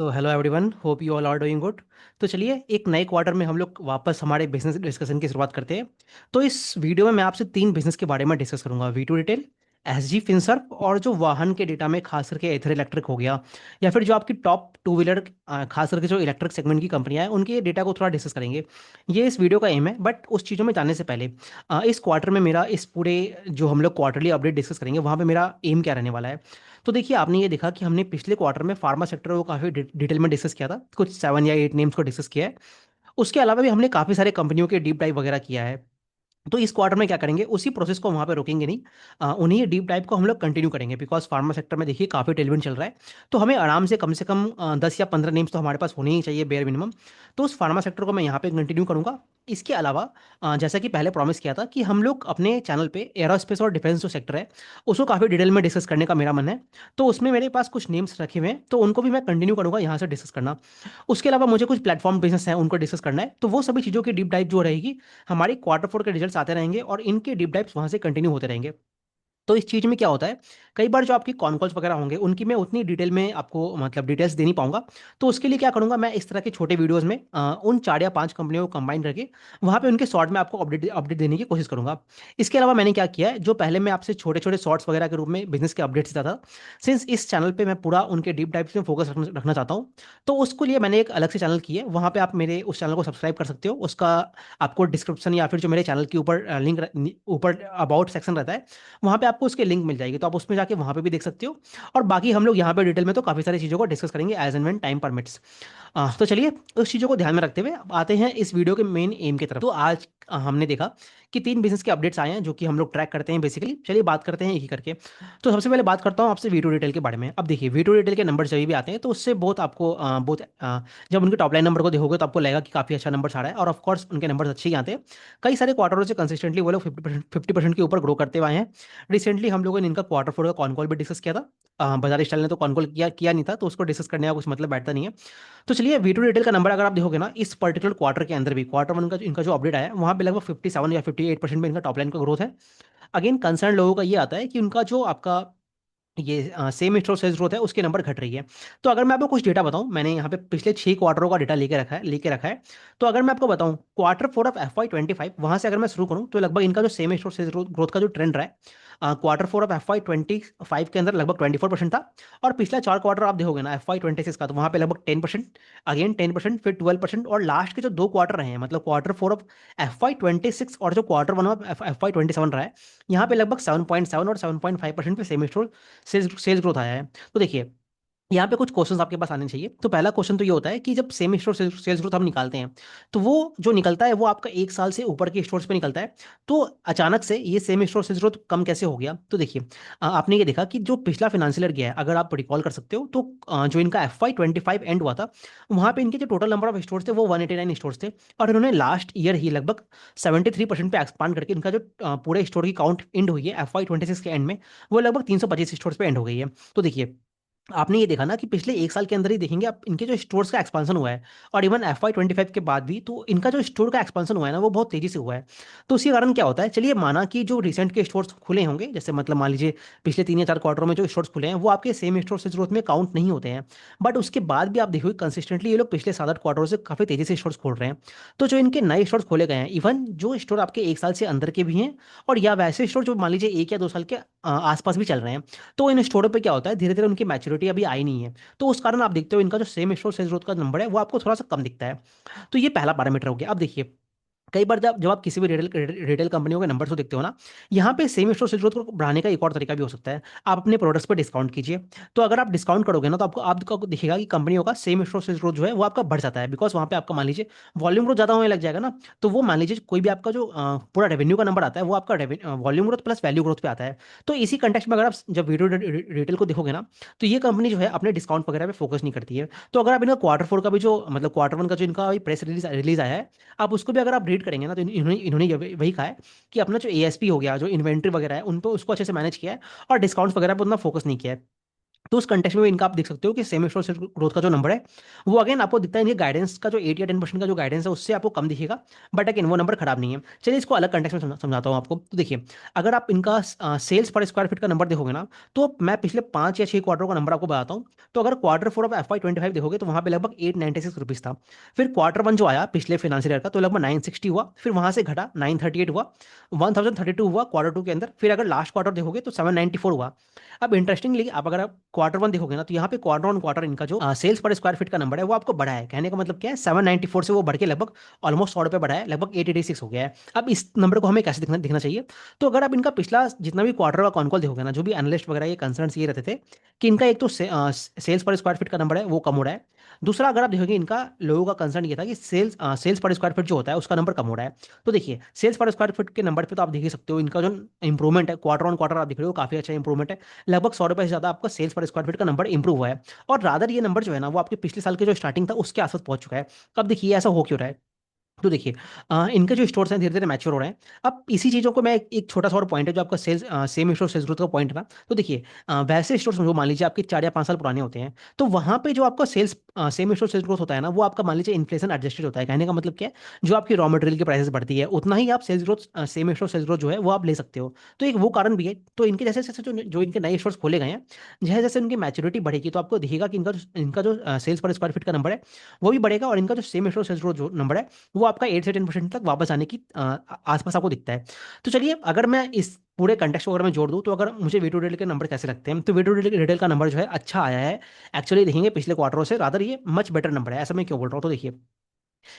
तो hello everyone, hope you all are doing good. तो चलिए एक नए क्वार्टर में हम लोग वापस हमारे बिजनेस डिस्कशन की शुरुआत करते हैं। तो इस वीडियो में मैं आपसे तीन बिजनेस के बारे में डिस्कस करूंगा: V two retail, S G Finserv, और जो वाहन के डेटा में खास करके एथर इलेक्ट्रिक हो गया, या फिर जो आपकी टॉप टू व्हीलर खास करके जो इलेक्ट्रिक सेगमेंट की कंपनियां हैं उनके डेटा को थोड़ा डिस्कस करेंगे। ये इस वीडियो का एम है, बट उस चीज़ों में जाने से पहले इस क्वार्टर में मेरा इस पूरे जो हम लोग क्वार्टरली अपडेट डिस्कस करेंगे वहाँ पे मेरा एम क्या रहने वाला है। तो देखिए, आपने ये देखा कि हमने पिछले क्वार्टर में फार्मा सेक्टर को काफ़ी डिटेल में डिस्कस किया था, कुछ 7 या 8 नेम्स को डिस्कस किया है। उसके अलावा भी हमने काफ़ी सारे कंपनियों के डीप डाइव वगैरह किया है। तो इस क्वार्टर में क्या करेंगे, उसी प्रोसेस को वहाँ पे रोकेंगे नहीं, उन्हीं डीप डाइव को हम लोग कंटिन्यू करेंगे, बिकॉज फार्मा सेक्टर में देखिए काफ़ी टेलविंड चल रहा है। तो हमें आराम से कम 10 या 15 नेम्स तो हमारे पास होने ही चाहिए, बेयर मिनिमम। तो उस फार्मा सेक्टर को मैं यहाँ पे कंटिन्यू करूँगा। इसके अलावा जैसा कि पहले प्रॉमिस किया था कि हम लोग अपने चैनल पे एरोस्पेस और डिफेंस जो सेक्टर है उसको काफ़ी डिटेल में डिस्कस करने का मेरा मन है। तो उसमें मेरे पास कुछ नेम्स रखे हुए हैं, तो उनको भी मैं कंटिन्यू करूँगा यहाँ से डिस्कस करना। उसके अलावा मुझे कुछ प्लेटफॉर्म बिजनेस है उनको डिस्कस करना है, तो वो सभी चीज़ों की डीप डाइव जो रहेगी, हमारी क्वार्टर फोर के रिजल्ट्स आते रहेंगे और इनके डीप डाइव्स वहाँ से कंटिन्यू होते रहेंगे। तो इस चीज़ में क्या होता है, कई बार जो आपकी कॉन कॉल्स वगैरह होंगे उनकी मैं उतनी डिटेल में आपको मतलब डिटेल्स दे नहीं पाऊंगा। तो उसके लिए क्या करूंगा, मैं इस तरह के छोटे वीडियोस में उन 4 या 5 कंपनियों को कंबाइन करके वहाँ पे उनके शॉर्ट में आपको अपडेट अपडेट देने की कोशिश करूंगा। इसके अलावा मैंने क्या किया है, जो पहले मैं आपसे छोटे छोटे शॉर्ट्स वगैरह के रूप में बिजनेस के अपडेट्स देता था, सिंस इस चैनल पे मैं पूरा उनके डीप डाइव्स में फोकस रखना चाहता हूँ, तो उसके लिए मैंने एक अलग से चैनल की है। वहाँ पे आप मेरे उस चैनल को सब्सक्राइब कर सकते हो। उसका आपको डिस्क्रिप्शन या फिर जो मेरे चैनल के ऊपर लिंक ऊपर अबाउट सेक्शन रहता है, वहाँ पे आपको उसके लिंक मिल जाएगी, तो आप उसमें जाके वहाँ पे भी देख सकते हो। और बाकी हम लोग यहाँ पे डिटेल में तो काफ़ी सारी चीज़ों को डिस्कस करेंगे as and when time permits. तो चलिए उस चीज़ों को ध्यान में रखते हुए अब आते हैं इस वीडियो के मेन एम की तरफ। तो आज हमने देखा कि तीन बिजनेस के अपडेट्स आए हैं जो कि हम लोग ट्रैक करते हैं बेसिकली। चलिए बात करते हैं एक ही करके। तो सबसे पहले बात करता हूँ आपसे वीटू रिटेल के बारे में। अब देखिए, वीटू रिटेल के नंबर जब भी आते हैं तो उससे बहुत आपको जब उनके टॉप लाइन नंबर को देखोगे तो आपको लगेगा कि काफ़ी अच्छा नंबर आ रहा है, और ऑफकोर्स उनके नंबर अच्छे ही आते हैं। कई सारे क्वार्टरों से कंसिस्टेंटली वो लोग 50% के ऊपर ग्रो करते हुए आए हैं। रिसेंटली हम लोगों ने इनका क्वार्टर फोर का कॉन कॉल भी डिस्कस किया था। बाजार स्टाइल ने तो कॉन कॉल किया किया नहीं था, तो उसको डिस्कस करने का कुछ मतलब बैठता नहीं है। तो चलिए, वीटू रिटेल का नंबर अगर आप देखोगे ना, इस पर्टिकुलर क्वार्टर के अंदर भी क्वार्टर वन का इनका जो अपडेट आया है वहाँ पे लगभग 57 या 58% में इनका टॉप लाइन का ग्रोथ है। अगेन कंसर्न लोगों का ये आता है कि उनका जो आपका ये सेम स्टोर सेल्स ग्रोथ है उसके नंबर घट रही है। तो अगर मैं आपको कुछ डेटा बताऊं, मैंने यहाँ पे पिछले 6 क्वार्टरों का डेटा लेके रखा है। तो अगर मैं आपको बताऊं क्वार्टर फोर ऑफ FY 25 वहां से अगर मैं शुरू करूं, तो लगभग इनका जो सेम स्टोर सेल्स ग्रोथ का जो ट्रेंड रहा है, क्वार्टर फोर ऑफ FY 25 के अंदर लगभग 24% था। और पिछला 4 क्वार्टर आप देखोगे ना FY 26 का, तो वहां पे लगभग 10%, अगेन 10%, फिर 12%, और लास्ट के जो 2 क्वार्टर रहे हैं, मतलब क्वार्टर फोर ऑफ FY 26 और जो क्वार्टर वन ऑफ FY 27 रहा है, यहाँ पे लगभग 7.7 और 7.5% पे सेम स्टोर सेल्स ग्रोथ आया है। तो देखिए, यहाँ पे कुछ क्वेश्चंस आपके पास आने चाहिए। तो पहला क्वेश्चन तो ये होता है कि जब सेम स्टोर सेल्स ग्रोथ हम निकालते हैं, तो वो जो निकलता है वो आपका 1 साल से ऊपर के स्टोर्स पे निकलता है। तो अचानक से ये सेम स्टोर सेल्स ग्रोथ कम कैसे हो गया? तो देखिए, आपने ये देखा कि जो पिछला फाइनेंशियल ईयर गया है, अगर आप रिकॉल कर सकते हो, तो जो इनका FY 25 एंड हुआ था, वहाँ पे इनके जो टोटल नंबर ऑफ स्टोर्स थे वो 189 स्टोर्स थे। और इन्होंने लास्ट ईयर ही लगभग 73% पे एक्सपांड करके इनका जो पूरे स्टोर की काउंट एंड हुई है FY 26 के एंड में, वो लगभग 325 स्टोर्स पे एंड हो गई है। तो देखिए, आपने ये देखा ना कि पिछले 1 साल के अंदर ही देखेंगे आप, इनके जो स्टोर्स का एक्सपांसन हुआ है, और इवन FY 25 के बाद भी, तो इनका जो स्टोर का एक्सपांसन हुआ है ना, वो बहुत तेजी से हुआ है। तो उसके कारण क्या होता है, चलिए माना कि जो रिसेंट के स्टोर्स खुले होंगे, जैसे मतलब मान लीजिए पिछले 3 या 4 क्वार्टरों में जो स्टोर्स खुले हैं वो आपके सेम स्टोर से ग्रोथ में काउंट नहीं होते हैं। बट उसके बाद भी आप देखोगे कंसिस्टेंटली ये लोग पिछले 7 8 क्वार्टरों से काफी तेजी से स्टोर्स खोल रहे हैं। तो जो इनके नए स्टोर्स खोले गए हैं, इवन जो स्टोर आपके 1 साल से अंदर के भी हैं, और या वैसे स्टोर जो मान लीजिए 1 या 2 साल के आसपास भी चल रहे हैं, तो इन स्टोरों पे क्या होता है, धीरे धीरे उनकी मैच्योरिटी अभी आई नहीं है। तो उस कारण आप देखते हो इनका जो सेम स्टोर सेल्स ग्रोथ का नंबर है वो आपको थोड़ा सा कम दिखता है। तो ये पहला पैरामीटर हो गया। अब देखिए, कई बार जब जब आप किसी भी रिटेल कंपनियों के नंबर्स को देखते हो ना, यहाँ पे सेम स्टोर सेल ग्रोथ को बढ़ाने का एक और तरीका भी हो सकता है। आप अपने प्रोडक्ट्स पे डिस्काउंट कीजिए। तो अगर आप डिस्काउंट करोगे ना, तो आपको दिखेगा कि कंपनियों का सेम स्टोर सेल ग्रोथ जो है वो आपका बढ़ जाता है, बिकॉज वहाँ पे आपका मान लीजिए वॉल्यूम ग्रोथ ज़्यादा होने लग जाएगा ना। तो वो मान लीजिए कोई भी आपका जो पूरा रेवेन्यू का नंबर आता है वो आपका volume growth plus value growth पे आता है। तो इसी कंटेक्स्ट में अगर आप जब वीडियो रिटेल को देखोगे ना, तो ये कंपनी जो है अपने डिस्काउंट वगैरह पे फोकस नहीं करती है। तो अगर आप इनका क्वार्टर फोर का भी जो मतलब क्वार्टर वन का जो इनका प्रेस रिलीज रिलीज आया है, आप उसको भी अगर आप रीड करेंगे ना, तो इन्होंने इन्होंने वही कहा है कि अपना जो ASP हो गया, जो इन्वेंट्री वगैरह है उन पर उसको अच्छे से मैनेज किया है, और डिस्काउंट्स वगैरह पर उतना फोकस नहीं किया है। तो उस कंटेक्स्ट में इनका आप देख सकते हो कि सेम स्टोर सेल्स ग्रोथ का जो नंबर है वो अगेन आपको दिखता है इनके गाइडेंस का जो 8 या 10% का जो गाइडेंस है उससे आपको कम दिखेगा, बट अगेन वो नंबर खराब नहीं है। चलिए इसको अलग कंटेक्स्ट में समझाता हूँ आपको। तो देखिए, अगर आप इनका सेल्स पर स्क्वायर फीट का नंबर देखोगे ना, तो मैं पिछले 5 या 6 क्वार्टर का नंबर आपको बताता हूँ। तो अगर Q4 ऑफ FY 2025 देखोगे तो वहाँ पे लगभग 896 रुपीज़ था। फिर Q1 जो आया पिछले फाइनेंशियल ईयर का तो लगभग 960 हुआ, फिर वहाँ से घटा 938 हुआ, 1032 हुआ Q2 के अंदर, फिर अगर लास्ट क्वार्टर देखोगे तो 794 हुआ। अब इंटरेस्टिंगली आप अगर आप Q1 देखोगे ना, तो यहाँ पे क्वार्टर ऑन क्वार्टर इनका जो सेल्स पर स्क्वायर फीट का नंबर है वो आपको बढ़ा है। कहने का मतलब क्या है, 794 से वो बढ़ के लगभग ऑलमोस्ट 100 रुपये बढ़ा है, लगभग 886 हो गया है। अब इस नंबर को हमें कैसे दिखना दिखना चाहिए? तो अगर आप इनका पिछला जितना भी क्वार्टर का कॉनकॉल देखोगे ना, जो भी एनालिस्ट वगैरह ये कंसर्न ये रहते थे कि इनका एक तो सेल्स पर स्क्वायर फीट का नंबर है वो कम हो रहा है। दूसरा, अगर आप देखोगे इनका लोगों का कंसर्न ये था कि सेल्स पर स्क्वायर फीट जो होता है उसका नंबर कम हो रहा है। तो देखिए, सेल्स पर स्क्वायर फीट के नंबर पे तो आप देख ही सकते हो इनका जो इंप्रूवमेंट है क्वार्टर ऑन क्वार्टर आप देख रहे हो काफी अच्छा इंप्रूवमेंट है। लगभग 100 रुपये से ज्यादा आपका सेल्स पर स्क्वायर फीट का नंबर इंप्रूव हुआ है। और रादर ये नंबर जो है ना वो आपके पिछले साल के जो स्टार्टिंग था उसके आसपास पहुंच चुका है। अब देखिए ऐसा हो क्यों रहा है? तो देखिए, इनके जो स्टोर्स हैं धीरे धीरे मैच्योर हो रहे हैं। अब इसी चीज़ों को मैं एक छोटा सा और पॉइंट है जो आपका सेम स्टोर सेल्स ग्रोथ का पॉइंट है ना। तो देखिए, वैसे स्टोर्स जो मान लीजिए आपके 4 या 5 साल पुराने होते हैं, तो वहाँ पे जो आपका सेम स्टोर सेल्स ग्रोथ होता है ना वो आपका मान लीजिए इन्फ्लेशन एडजस्टेड होता है। कहने का मतलब क्या है, जो आपकी रॉ मटेरियल की प्राइसेस बढ़ती है उतना ही आप sales growth same store sales growth जो है वो आप ले सकते हो। तो एक वो कारण भी है। तो इनके जैसे जैसे जो इनके नए स्टोर्स खोले गए हैं, जैसे जैसे उनकी मैच्योरिटी बढ़ेगी तो आपको दिखेगा कि इनका जो सेल्स पर स्क्वायर फीट का नंबर है वो भी बढ़ेगा, और इनका जो सेम स्टोर सेल्स ग्रोथ जो नंबर है वो आपका 8 से 10% तक वापस आने की आसपास आपको दिखता है। तो चलिए, अगर मैं इस पूरे कंटेक्स्ट को अगर मैं जोड़ दूं तो अगर मुझे वीडियो रिटेल के नंबर कैसे लगते हैं, तो वीडियो रिटेल का नंबर जो है अच्छा आया है। एक्चुअली देखेंगे पिछले क्वार्टरों से रादर ये मच बेटर नंबर है। ऐसा मैं क्यों बोल रहा हूँ? तो देखिए,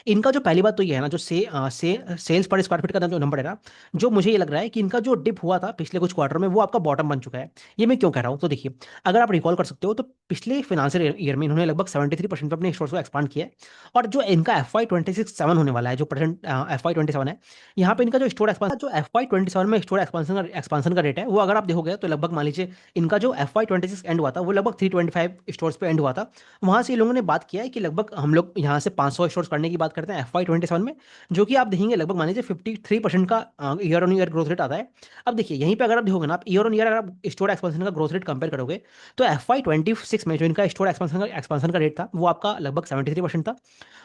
इनका जो पहली बात तो ये है ना, जो सेल्स पर स्क्वायर फीट का जो नंबर है ना, जो मुझे ये लग रहा है कि इनका जो डिप हुआ था पिछले कुछ क्वार्टर में वो आपका बॉटम बन चुका है। ये मैं क्यों कह रहा हूँ? तो देखिए, अगर आप रिकॉल कर सकते हो तो पिछले फाइनेंशियल ईयर में इन्होंने लगभग 73% पे अपने स्टोर्स को एक्सपांड किया है। और जो इनका FY 2026-7 होने वाला है, जो प्रेजेंट FY 2027 है, यहाँ पे इनका जो FY 2027 में स्टोर एक्सपांसन का रेट है वो अगर आप देखोगे तो लगभग मान लीजिए इनका जो FY 2026 एंड हुआ था वो लगभग 325 स्टोर्स पे एंड हुआ था। वहां से इन लोगों ने बात किया है कि लगभग हम लोग यहाँ से 500 स्टोर्स करने की बात करते हैं FY 2027 में, जो कि आप देखेंगे लगभग मान लीजिए 53% का year on year growth rate आता है। अब देखिए, यहीं पे अगर आप देखोगे ना, आप ईयर ऑन ईयर अगर आप स्टोर एक्सपेंशन का ग्रोथ रेट कंपेयर करोगे, तो FY 2026 में जो इनका स्टोर एक्सपेंशन का रेट था वो आपका लगभग 73% था।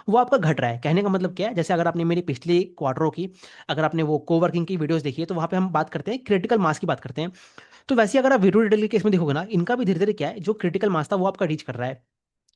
वो आपका घट रहा है। कहने का मतलब क्या है, जैसे अगर आपने मेरी पिछली क्वार्टरों की, अगर आपने वो कोवर्किंग की वीडियोस देखी है तो वहाँ पे हम बात करते हैं क्रिटिकल मास की बात करते हैं। तो वैसे अगर आप वीडियो रिटेल के केस में देखोगे ना, इनका भी धीरे धीरे क्या है, जो क्रिटिकल मास था वो आपका रीच कर रहा है।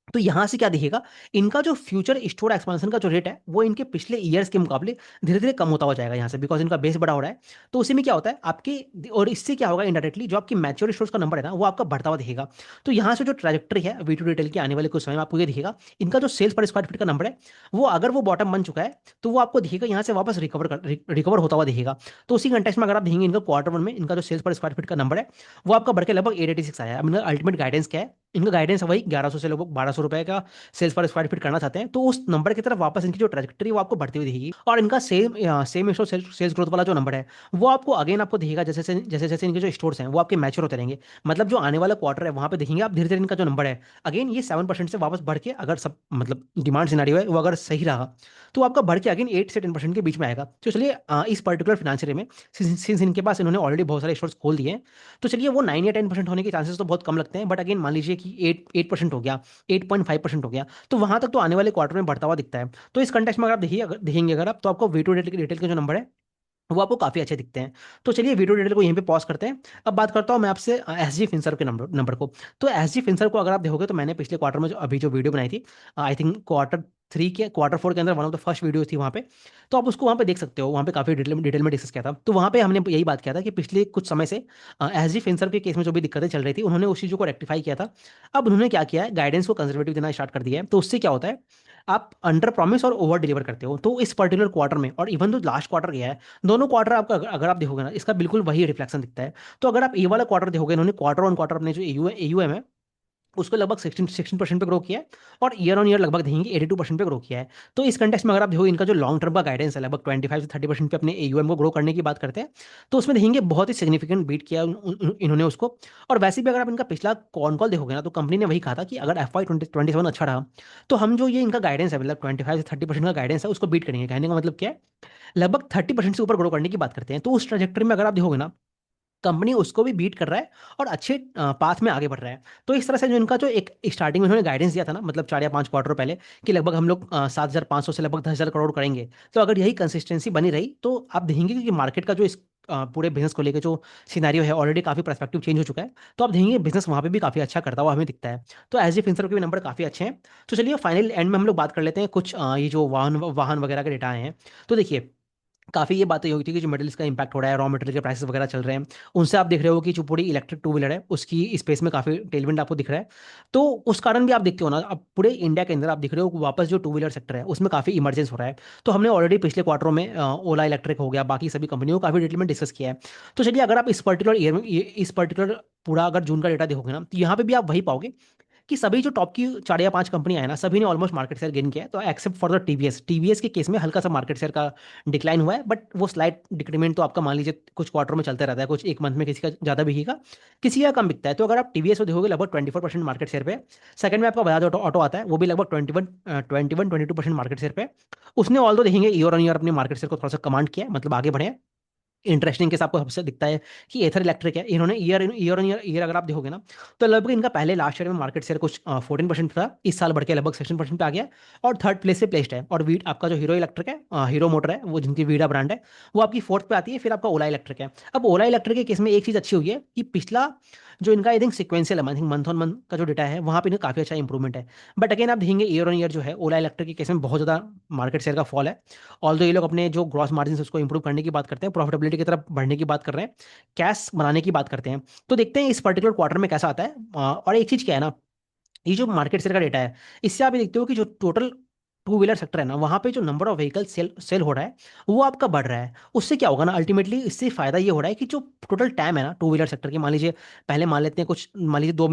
तो यहां से क्या दिखेगा, इनका जो फ्यूचर स्टोर एक्सपेंशन का जो रेट है वो इनके पिछले ईयर्स के मुकाबले धीरे धीरे कम होता हुआ जाएगा यहाँ से, बिकॉज इनका बेस बड़ा हो रहा है। तो उसी में क्या होता है आपकी, और इससे क्या होगा इनडायरेक्टली, जो आपकी मैच्योर स्टोर्स का नंबर है ना वो आपका बढ़ता हुआ दिखेगा। तो यहाँ से जो ट्रैजेक्टरी है वी टू रिटेल की आने वाले कुछ समय में आपको ये दिखेगा, इनका जो सेल्स पर स्क्वायर फीट का नंबर है वो अगर वो बॉटम बन चुका है तो वो आपको दिखेगा यहाँ से वापस रिकवर होता हुआ दिखेगा। तो उसी कंटेक्स्ट में अगर आप देखेंगे इनका Q1 में इनका जो सेल्स पर स्क्वायर फीट का नंबर है वो आपका बढ़ के लगभग 886 आया है। अब इनका अल्टीमेट गाइडेंस क्या है? इनका गाइडेंस है वही 1100 से लगभग 1200 रुपए का सेल्स पर स्क्वायर फीट करना चाहते हैं। तो उस नंबर की तरफ वापस इनकी जो ट्रैजेक्टरी वो आपको बढ़ती हुई दिखेगी। और इनका सेम स्टोर सेल्स ग्रोथ वाला जो नंबर है वो आपको अगेन आपको दिखेगा जैसे जैसे इनके जो स्टोर्स हैं वो आपके मैच्योर होते रहेंगे। मतलब जो आने वाला क्वार्टर है वहां पे देखेंगे आप धीरे धीरे इनका जो नंबर है अगेन ये 7% से वापस बढ़ के, अगर सब मतलब डिमांड सिनारियो है वो अगर सही रहा, तो आपका बढ़ के अगेन 8 से 10% के बीच में आएगा। तो चलिए, इस पर्टिकुलर फिनेंशियल में सिंस इनके पास इन्होंने ऑलरेडी बहुत सारे स्टोर्स खोल दिए हैं, तो चलिए वो 9 या 10% होने के चांसेस तो बहुत कम लगते हैं। बट अगेन मान लीजिए कि 8% हो गया, 8.5% हो गया, तो वहां तक तो आने वाले क्वार्टर में बढ़ता हुआ दिखता है। तो इस कंटेक्स्ट में अगर आप देखिए, अगर देखेंगे अगर आप, तो आपको वीटू रिटेल के जो नंबर है वो आपको काफी अच्छे दिखते हैं। तो चलिए वीडियो डिटेल को यहीं पे पॉज करते हैं। अब बात करता हूँ मैं आपसे एसजी फिनसर्व के नंबर को। तो एसजी फिनसर्व को अगर आप देखोगे तो मैंने पिछले क्वार्टर में जो वीडियो बनाई थी, आई थिंक Q4 के अंदर one of the first video थी वहाँ पे। तो आप उसको वहाँ पे देख सकते हो, वहाँ पे काफी डिटेल में डिस्कस किया था। तो वहाँ पे हमने यही बात किया था कि पिछले कुछ समय से एसजी फिनसर्व के केस में जो भी दिक्कतें चल रही थी उन्होंने उस चीज़ों को रेक्टिफाई किया था। अब उन्होंने क्या किया है, गाइडेंस को कंजर्वेटिव देना स्टार्ट कर दिया है। तो उससे क्या होता है, आप अंडर प्रॉमिस और ओवर डिलीवर करते हो। तो इस पर्टिकुलर क्वार्टर में, और इवन तो लास्ट क्वार्टर गया है, दोनों क्वार्टर आपका अगर आप देखोगे ना इसका बिल्कुल वही रिफ्लेक्शन दिखता है। तो अगर आप ये वाला क्वार्टर देखोगे, इन्होंने क्वार्टर ऑन क्वार्टर अपने जो एयूएम है उसको लगभग 16% पे ग्रो किया है, और ईयर ऑन ईयर लगभग देखेंगे 82% पे ग्रो किया है। तो इस कंटेक्स्ट में अगर आप देखो इनका जो लॉन्ग टर्म का गाइडेंस है लगभग 25 से 30% पे अपने एयूएम को ग्रो करने की बात करते हैं, तो उसमें देखेंगे बहुत ही सिग्निफिकेंट बीट किया इन्होंने उसको। और वैसे भी अगर आप इनका पिछला कॉन कॉल देखोगे ना, तो कंपनी ने वही कहा था कि अगर FY 2027 अच्छा रहा तो हम जो ये इनका गाइडेंस है मतलब 25 से 30% का गाइडेंस है उसको बीट करेंगे। कहने का मतलब क्या है, लगभग 30% से ऊपर ग्रो करने की बात करते हैं। तो उस ट्रजेक्टरी में अगर आप देखोगे ना, कंपनी उसको भी बीट कर रहा है और अच्छे पाथ में आगे बढ़ रहा है। तो इस तरह से जो इनका जो एक स्टार्टिंग में उन्होंने गाइडेंस दिया था ना, मतलब 4 या 5 क्वार्टर पहले, कि लगभग हम लोग 7,500 से लगभग 10,000 करोड़ करेंगे। तो अगर यही कंसिस्टेंसी बनी रही तो आप देखेंगे कि मार्केट का जो इस पूरे बिजनेस को लेकर जो सिनेरियो है ऑलरेडी काफी पर्सपेक्टिव चेंज हो चुका है। तो आप देखेंगे बिजनेस वहाँ पे भी काफी अच्छा करता हुआ हमें दिखता है। तो एस डी फिनसर्व के भी नंबर काफी अच्छे हैं। तो चलिए फाइनल एंड में हम लोग बात कर लेते हैं कुछ ये जो वाहन वाहन वगैरह के डेटा आए हैं। तो देखिए काफ़ी ये बातें हुई थी कि जो मेटल्स का इंपैक्ट हो रहा है, रॉ मटेरियल के प्राइसेस वगैरह चल रहे हैं, उनसे आप देख रहे हो कि जो पूरी इलेक्ट्रिक टू व्हीलर है उसकी स्पेस में काफ़ी टेलविंड आपको दिख रहा है। तो उस कारण भी आप देखते हो ना, अब पूरे इंडिया के अंदर आप दिख रहे हो कि वापस जो टू व्हीलर सेक्टर है उसमें काफ़ी इमरजेंस हो रहा है। तो हमने ऑलरेडी पिछले क्वार्टरों में ओला इलेक्ट्रिक हो गया, बाकी सभी कंपनियों को काफ़ी डिटेल में डिस्कस किया है। तो चलिए अगर आप इस पर्टिकुलर ईयर में इस पर्टिकुलर पूरा अगर जून का डेटा देखोगे ना, तो यहाँ पे भी आप वही पाओगे कि सभी जो टॉप की 4 या 5 कंपनियां हैं ना, सभी ने ऑलमोस्ट मार्केट शेयर गेन किया है। तो except for the TVS, TVS के केस में हल्का सा मार्केट शेयर का डिक्लाइन हुआ है, बट वो स्लाइट डिक्रीमेंट तो आपका मान लीजिए कुछ क्वार्टर में चलता रहता है, कुछ एक मंथ में किसी का ज़्यादा बिकेगा, किसी का कम बिकता है। तो अगर आप टीवीएस को देखोगे लगभग 24% मार्केट शेयर पे। सेकंड में आपका बजाज ऑटो ऑटो आता है, वो भी लगभग 22% मार्केट शेयर पे। उसने ऑल दो देखेंगे ईयर ऑन ईयर अपनी मार्केट शेयर को थोड़ा सा कमांड किया है, मतलब आगे बढ़े हैं। इंटरेस्टिंग केस आपको सबसे दिखता है कि एथर इलेक्ट्रिक है, इन्होंने ईयर अगर आप देखोगे ना, तो लगभग इनका पहले लास्ट ईयर में मार्केट शेयर कुछ 14% था, इस साल बढ़ के लगभग 16% पे आ गया और थर्ड प्लेस पे प्लेस्ड है। और वीड आपका जो हीरो इलेक्ट्रिक है, हीरो मोटर है, वो जिनकी वीडा ब्रांड है, वो आपकी फोर्थ पे आती है। फिर आपका ओला इलेक्ट्रिक है। अब ओला इलेक्ट्रिक के केस में एक चीज़ अच्छी हुई है कि पिछला जो इनका आई थिंक सिक्वेंशियल है, मंथ ऑन मंथ का जो डेटा है वहाँ पे इन्हें काफ़ी अच्छा इंप्रूवमेंट है। बट अगेन आप देखेंगे ईयर ऑन ईयर जो है ओला इलेक्ट्रिक के केस में बहुत ज़्यादा मार्केट शेयर का फॉल है। ऑल्दो ये लोग अपने जो ग्रॉस मार्जिन उसको इंप्रूव करने की बात करते हैं, प्रॉफिटेबिलिटी की तरफ बढ़ने की बात कर रहे हैं, कैश बनाने की बात करते हैं। तो देखते हैं इस पर्टिकुलर क्वार्टर में कैसा आता है। और एक चीज़ क्या है ना, ये जो मार्केट शेयर का डेटा है, इससे आप ये देखते हो कि जो टोटल टू व्हीलर सेक्टर है ना, वहाँ पे जो number of vehicle sale sale हो रहा है वो आपका बढ़ रहा है। उससे क्या होगा ना, अल्टीमेटली इससे फायदा ये हो रहा है कि जो टोटल टाइम है ना टू व्हीलर सेक्टर की, मान लीजिए पहले मान लेते हैं कुछ, मान लीजिए 2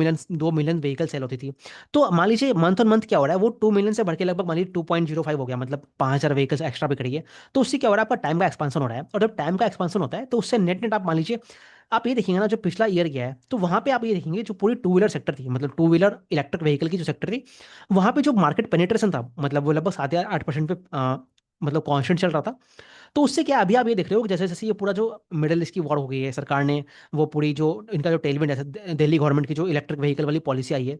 मिलियन व्हीकल सेल होती थी। तो मान लीजिए मंथ ऑन मंथ क्या हो रहा है, वो 2 मिलियन से बढ़ के लगभग मान लीजिए 2.05 हो गया, मतलब 5,000 व्हीकल्स एक्स्ट्रा बिक रही है। तो उससे क्या हो रहा है, आपका टाइम का एक्सपांसन हो रहा है। और जब टाइम का एक्सपांसन होता है तो उससे नेट नेट आप मान लीजिए, आप ये देखेंगे ना जो पिछला ईयर गया है, तो वहां पे आप ये देखेंगे जो पूरी टू व्हीलर सेक्टर थी, मतलब टू व्हीलर इलेक्ट्रिक व्हीकल की जो सेक्टर थी, वहां पे जो मार्केट पेनिट्रेशन था, मतलब वो लगभग 7 या 8% पे मतलब कांस्टेंट चल रहा था। तो उससे क्या अभी आप ये देख रहे हो कि जैसे जैसे ये पूरा जो मिडिल ईस्ट की वॉर हो गई है, सरकार ने वो पूरी जो इनका जो टेलविंड है, दिल्ली गवर्नमेंट की जो इलेक्ट्रिक व्हीकल वाली पॉलिसी आई है,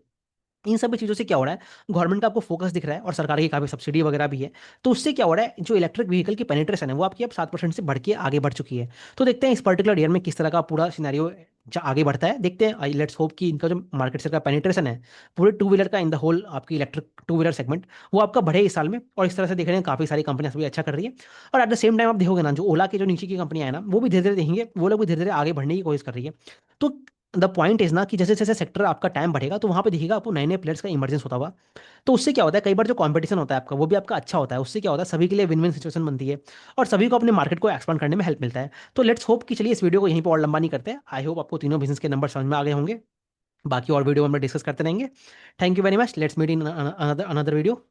इन सभी चीज़ों से क्या हो रहा है, गवर्नमेंट का आपको फोकस दिख रहा है और सरकार की काफ़ी सब्सिडी वगैरह भी है। तो उससे क्या हो रहा है, जो इलेक्ट्रिक व्हीकल की पेनिट्रेशन है वो आपकी अब 7% से बढ़ के आगे बढ़ चुकी है। तो देखते हैं इस पर्टिकुलर ईयर में किस तरह का पूरा सिनेरियो आगे बढ़ता है। देखते हैं, लेट्स होप कि इनका जो मार्केट शेयर का पेनिट्रेशन है पूरे टू व्हीलर का इन द होल आपकी इलेक्ट्रिक टू व्हीलर सेगमेंट, वो आपका बढ़े इस साल में। और इस तरह से देख रहे हैं काफ़ी सारी कंपनियां सभी अच्छा कर रही है। और एट द सेम टाइम आप देखोगे ना, जो ओला के जो नीचे की कंपनियां हैं ना, वो भी धीरे धीरे देखेंगे, वो लोग भी धीरे धीरे आगे बढ़ने की कोशिश कर रही है। तो द पॉइंट इज ना कि जैसे जैसे सेक्टर आपका टाइम बढ़ेगा तो वहाँ पे दिखेगा आपको नए नए प्लेयर्स का इमर्जेंस होता हुआ। तो उससे क्या होता है, कई बार जो कंपटीशन होता है आपका वो भी आपका अच्छा होता है। उससे क्या होता है, सभी के लिए विन विन सिचुएशन बनती है और सभी को अपने मार्केट को एक्सपांड करने में हेल्प मिलता है। तो लेट्स होप कि चलिए इस वीडियो को यहीं पर और लंबा नहीं करते हैं। आई होप आपको तीनों बिजनेस के नंबर समझ में आ गए होंगे। बाकी और वीडियो में डिस्कस करते रहेंगे। Thank you very much, let's meet in another video.